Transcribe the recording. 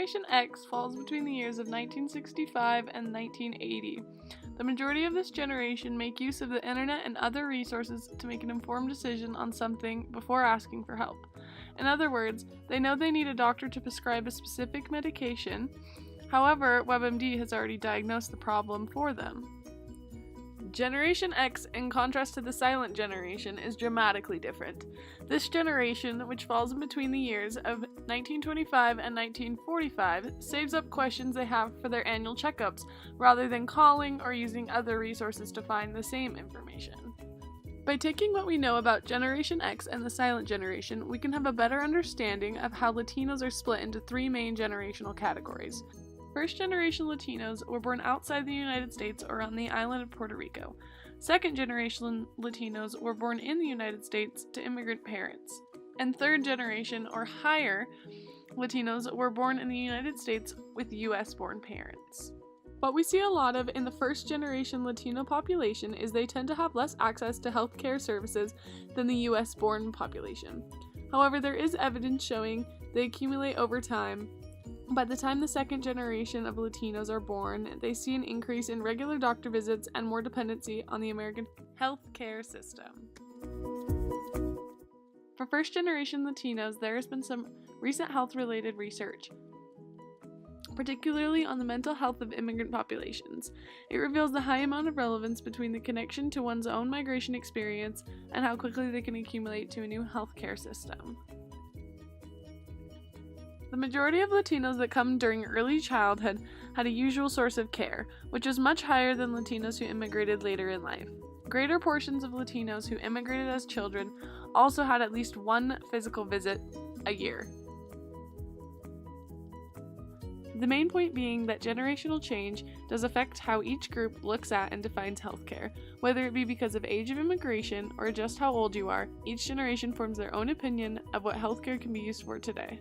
Generation X falls between the years of 1965 and 1980. The majority of this generation make use of the internet and other resources to make an informed decision on something before asking for help. In other words, they know they need a doctor to prescribe a specific medication. However, WebMD has already diagnosed the problem for them. Generation X, in contrast to the silent generation, is dramatically different. This generation, which falls in between the years of 1925 and 1945, saves up questions they have for their annual checkups, rather than calling or using other resources to find the same information. By taking what we know about Generation X and the silent generation, we can have a better understanding of how Latinos are split into three main generational categories. First-generation Latinos were born outside the United States or on the island of Puerto Rico. Second-generation Latinos were born in the United States to immigrant parents. And third-generation or higher Latinos were born in the United States with US-born parents. What we see a lot of in the first-generation Latino population is they tend to have less access to healthcare services than the US-born population. However, there is evidence showing they accumulate over time. By the time the second generation of Latinos are born, they see an increase in regular doctor visits and more dependency on the American healthcare system. For first-generation Latinos, there has been some recent health-related research, particularly on the mental health of immigrant populations. It reveals the high amount of relevance between the connection to one's own migration experience and how quickly they can accumulate to a new healthcare system. The majority of Latinos that come during early childhood had a usual source of care, which is much higher than Latinos who immigrated later in life. Greater portions of Latinos who immigrated as children also had at least one physical visit a year. The main point being that generational change does affect how each group looks at and defines healthcare. Whether it be because of age of immigration or just how old you are, each generation forms their own opinion of what healthcare can be used for today.